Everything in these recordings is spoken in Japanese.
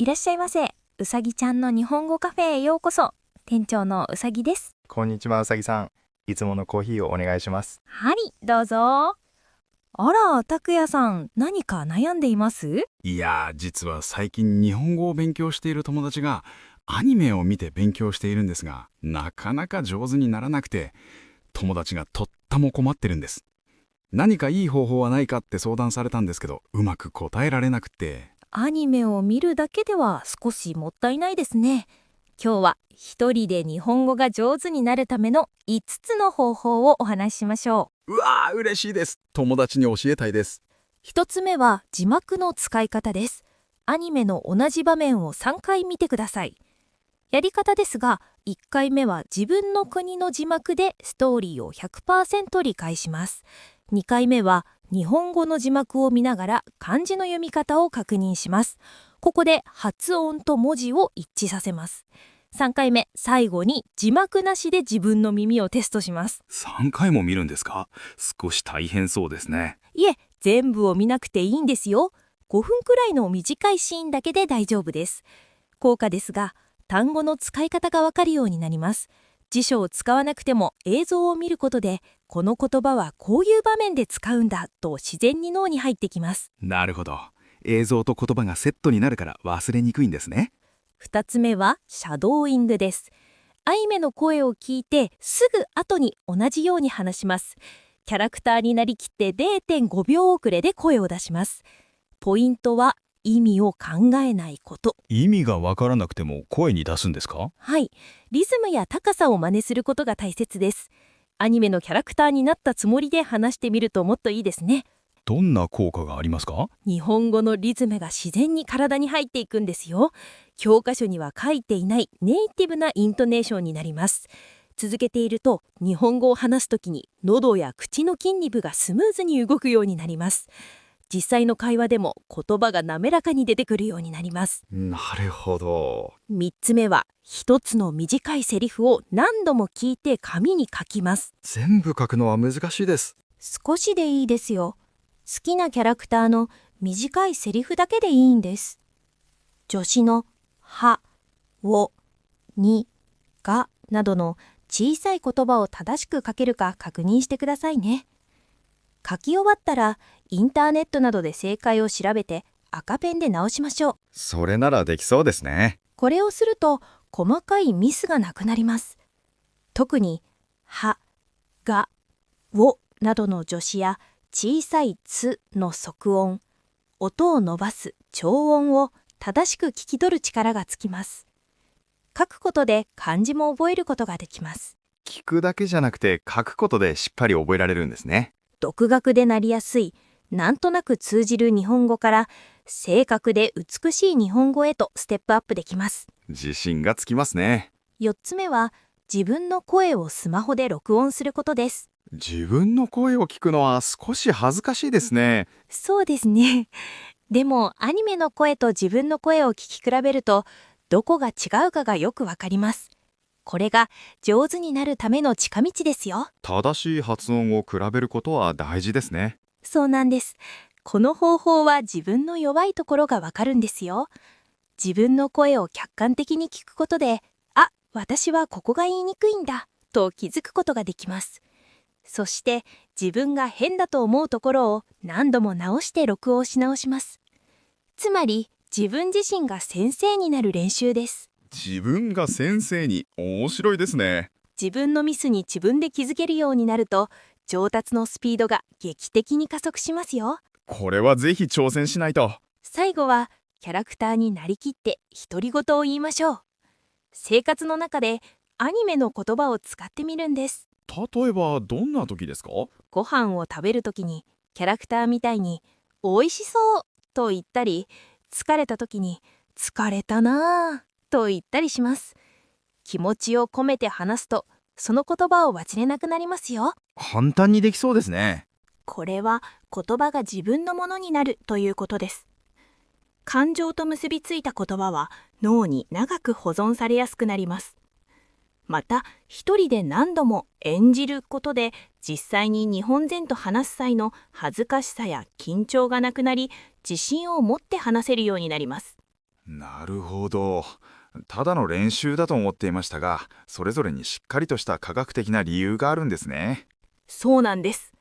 いらっしゃいませ。うさぎちゃんの日本語カフェへようこそ。店長のうさぎです。こんにちは、うさぎさん。いつものコーヒーをお願いします。はい、どうぞ。あら、拓也さん、何か悩んでいます？いやー、実は最近日本語を勉強している友達がアニメを見て勉強しているんですが、なかなか上手にならなくて、友達がとっても困ってるんです。何かいい方法はないかって相談されたんですけど、うまく答えられなくて。アニメを見るだけでは少しもったいないですね。今日は一人で日本語が上手になるための5つの方法をお話ししましょう。うわー、嬉しいです。友達に教えたいです。1つ目は字幕の使い方です。アニメの同じ場面を3回見てください。やり方ですが、1回目は自分の国の字幕でストーリーを 100% 理解します。2回目は日本語の字幕を見ながら漢字の読み方を確認します。ここで発音と文字を一致させます。3回目、最後に字幕なしで自分の耳をテストします。3回も見るんですか？少し大変そうですね。いえ、全部を見なくていいんですよ。5分くらいの短いシーンだけで大丈夫です。効果ですが、単語の使い方がわかるようになります。辞書を使わなくても映像を見ることで、この言葉はこういう場面で使うんだと自然に脳に入ってきます。なるほど。映像と言葉がセットになるから忘れにくいんですね。2つ目はシャドーイングです。アイメの声を聞いてすぐ後に同じように話します。キャラクターになりきって0.5秒遅れで声を出します。ポイントは意味を考えないこと。意味がわからなくても声に出すんですか？はい、リズムや高さを真似することが大切です。アニメのキャラクターになったつもりで話してみるともっといいですね。どんな効果がありますか？日本語のリズムが自然に体に入っていくんですよ。教科書には書いていないネイティブなイントネーションになります。続けていると日本語を話すときに喉や口の筋肉がスムーズに動くようになります。実際の会話でも言葉が滑らかに出てくるようになります。なるほど。3つ目は一つの短いセリフを何度も聞いて紙に書きます。全部書くのは難しいです。少しでいいですよ。好きなキャラクターの短いセリフだけでいいんです。助詞のは、を、に、がなどの小さい言葉を正しく書けるか確認してくださいね。書き終わったらインターネットなどで正解を調べて赤ペンで直しましょう。それならできそうですね。これをすると細かいミスがなくなります。特には、が、をなどの助詞や小さいつの促音、音を伸ばす長音を正しく聞き取る力がつきます。書くことで漢字も覚えることができます。聞くだけじゃなくて書くことでしっかり覚えられるんですね。独学でなりやすい、なんとなく通じる日本語から正確で美しい日本語へとステップアップできます。自信がつきますね。4つ目は自分の声をスマホで録音することです。自分の声を聞くのは少し恥ずかしいですね。そうですね。でもアニメの声と自分の声を聞き比べるとどこが違うかがよくわかります。これが上手になるための近道ですよ。正しい発音を比べることは大事ですね。そうなんです。この方法は自分の弱いところがわかるんですよ。自分の声を客観的に聞くことで、あ、私はここが言いにくいんだと気づくことができます。そして自分が変だと思うところを何度も直して録音し直します。つまり自分自身が先生になる練習です。自分が先生に面白いですね。自分のミスに自分で気づけるようになると上達のスピードが劇的に加速しますよ。これはぜひ挑戦しないと。最後はキャラクターになりきって独り言を言いましょう。生活の中でアニメの言葉を使ってみるんです。例えばどんな時ですか？ご飯を食べるときにキャラクターみたいにおいしそうと言ったり、疲れたときに疲れたなぁと言ったりします。気持ちを込めて話すとその言葉を忘れなくなりますよ。簡単にできそうですね。これは言葉が自分のものになるということです。感情と結びついた言葉は脳に長く保存されやすくなります。また一人で何度も演じることで実際に日本人と話す際の恥ずかしさや緊張がなくなり、自信を持って話せるようになります。なるほど。ただの練習だと思っていましたが、それぞれにしっかりとした科学的な理由があるんですね。そうなんです。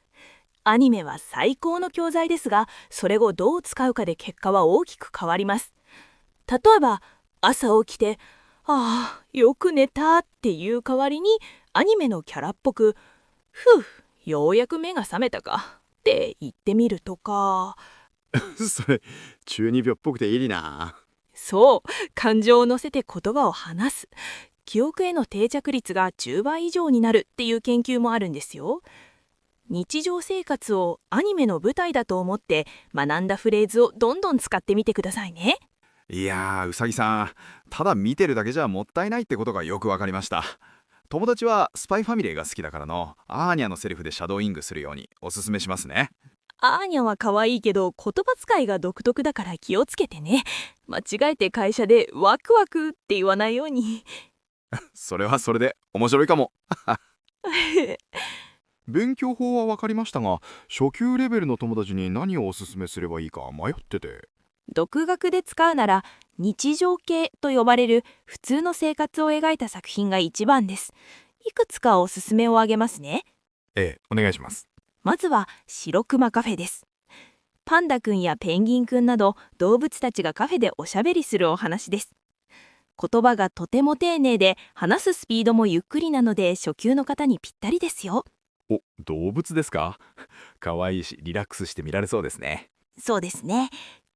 アニメは最高の教材ですが、それをどう使うかで結果は大きく変わります。例えば、朝起きて、ああ、よく寝たっていう代わりに、アニメのキャラっぽく、ふう、ようやく目が覚めたかって言ってみるとか、それ、中二病っぽくていいな。そう、感情を乗せて言葉を話す。記憶への定着率が10倍以上になるっていう研究もあるんですよ。日常生活をアニメの舞台だと思って学んだフレーズをどんどん使ってみてくださいね。いやー、うさぎさん、ただ見てるだけじゃもったいないってことがよくわかりました。友達はスパイファミリーが好きだからのアーニャのセリフでシャドーイングするようにおすすめしますね。アーニャは可愛いけど言葉遣いが独特だから気をつけてね。間違えて会社でワクワクって言わないように。それはそれで面白いかも。勉強法は分かりましたが、初級レベルの友達に何をおすすめすればいいか迷ってて。独学で使うなら日常系と呼ばれる普通の生活を描いた作品が一番です。いくつかおすすめを挙げますね。ええ、お願いします。まずは白クマカフェです。パンダくんやペンギンくんなど動物たちがカフェでおしゃべりするお話です。言葉がとても丁寧で話すスピードもゆっくりなので初級の方にぴったりですよ。お、動物ですか？かわいいしリラックスして見られそうですね。そうですね。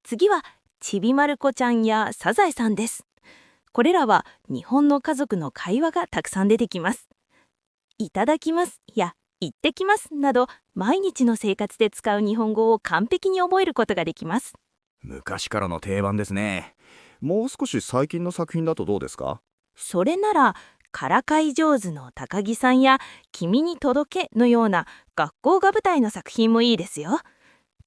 次はちびまる子ちゃんやサザエさんです。これらは日本の家族の会話がたくさん出てきます。いただきますや行ってきますなど毎日の生活で使う日本語を完璧に覚えることができます。昔からの定番ですね。もう少し最近の作品だとどうですか？それならからかい上手の高木さんや君に届けのような学校が舞台の作品もいいですよ。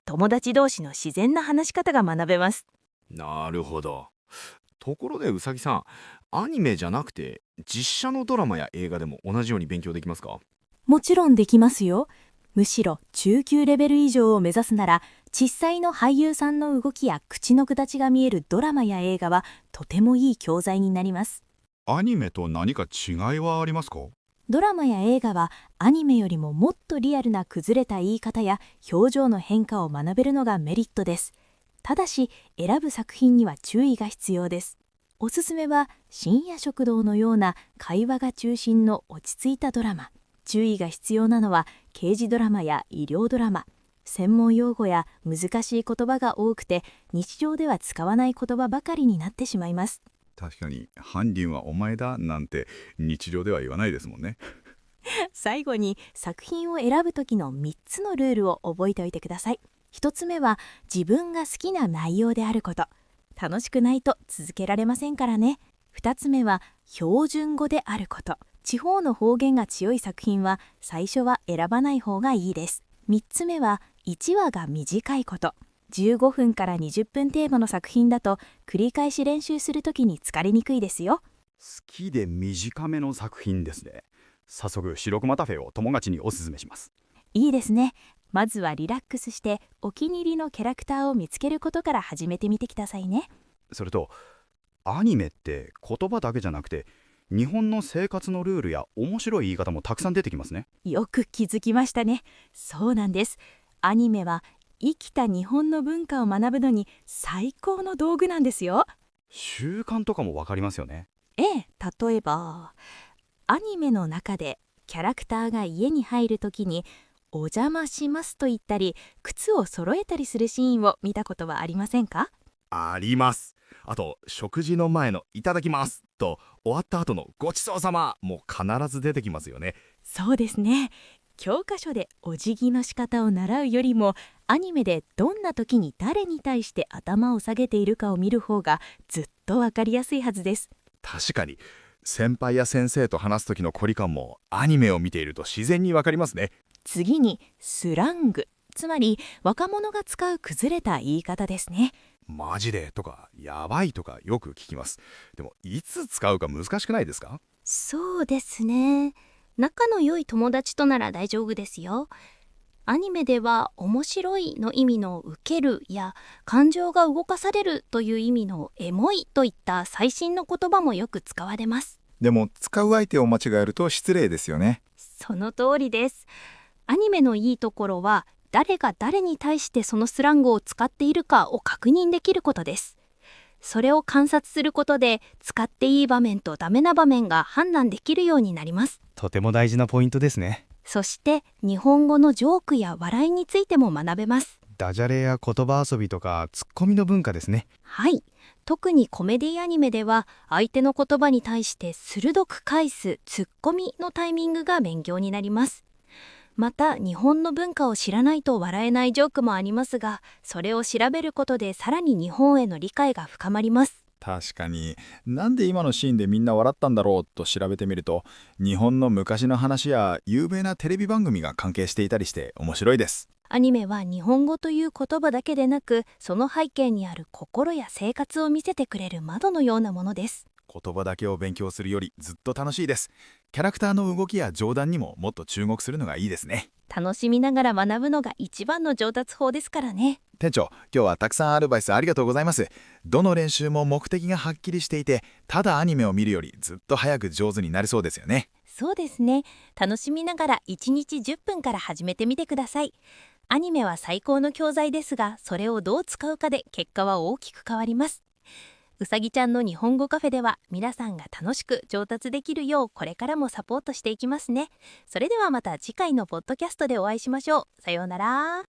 友達同士の自然な話し方が学べます。なるほど。ところでうさぎさん、アニメじゃなくて実写のドラマや映画でも同じように勉強できますか？もちろんできますよ。むしろ中級レベル以上を目指すなら、実際の俳優さんの動きや口の形が見えるドラマや映画はとてもいい教材になります。アニメと何か違いはありますか？ドラマや映画はアニメよりももっとリアルな崩れた言い方や表情の変化を学べるのがメリットです。ただし選ぶ作品には注意が必要です。おすすめは深夜食堂のような会話が中心の落ち着いたドラマ。注意が必要なのは刑事ドラマや医療ドラマ。専門用語や難しい言葉が多くて日常では使わない言葉ばかりになってしまいます。確かに犯人はお前だなんて日常では言わないですもんね。最後に作品を選ぶ時の3つのルールを覚えておいてください。1つ目は自分が好きな内容であること。楽しくないと続けられませんからね。2つ目は標準語であること。地方の方言が強い作品は最初は選ばない方がいいです。3つ目は1話が短いこと。15分から20分程度の作品だと繰り返し練習するときに疲れにくいですよ。好きで短めの作品ですね。早速白熊タフェを友達におすすめします。いいですね。まずはリラックスしてお気に入りのキャラクターを見つけることから始めてみてくださいね。それとアニメって言葉だけじゃなくて日本の生活のルールや面白い言い方もたくさん出てきますね。よく気づきましたね。そうなんです。アニメは生きた日本の文化を学ぶのに最高の道具なんですよ。習慣とかもわかりますよね。ええ、例えばアニメの中でキャラクターが家に入るときにお邪魔しますと言ったり靴を揃えたりするシーンを見たことはありませんか？あります。あと食事の前のいただきますと終わった後のごちそうさまも必ず出てきますよね。そうですね。教科書でお辞儀の仕方を習うよりもアニメでどんな時に誰に対して頭を下げているかを見る方がずっとわかりやすいはずです。確かに先輩や先生と話す時の距離感もアニメを見ていると自然にわかりますね。次にスラング、つまり若者が使う崩れた言い方ですね。マジでとかやばいとかよく聞きます。でもいつ使うか難しくないですか？そうですね。仲の良い友達となら大丈夫ですよ。アニメでは面白いの意味の受けるや感情が動かされるという意味のエモいといった最新の言葉もよく使われます。でも使う相手を間違えると失礼ですよね。その通りです。アニメのいいところは誰が誰に対してそのスラングを使っているかを確認できることです。それを観察することで使っていい場面とダメな場面が判断できるようになります。とても大事なポイントですね。そして日本語のジョークや笑いについても学べます。ダジャレや言葉遊びとかツッコミの文化ですね。はい、特にコメディアニメでは相手の言葉に対して鋭く返すツッコミのタイミングが勉強になります。また日本の文化を知らないと笑えないジョークもありますが、それを調べることでさらに日本への理解が深まります。確かに、なんで今のシーンでみんな笑ったんだろうと調べてみると、日本の昔の話や有名なテレビ番組が関係していたりして面白いです。アニメは日本語という言葉だけでなく、その背景にある心や生活を見せてくれる窓のようなものです。言葉だけを勉強するよりずっと楽しいです。キャラクターの動きや冗談にももっと注目するのがいいですね。楽しみながら学ぶのが一番の上達法ですからね。店長、今日はたくさんアドバイスありがとうございます。どの練習も目的がはっきりしていて、ただアニメを見るよりずっと早く上手になれそうですよね。そうですね。楽しみながら1日10分から始めてみてください。アニメは最高の教材ですが、それをどう使うかで結果は大きく変わります。うさぎちゃんの日本語カフェでは皆さんが楽しく上達できるようこれからもサポートしていきますね。それではまた次回のポッドキャストでお会いしましょう。さようなら。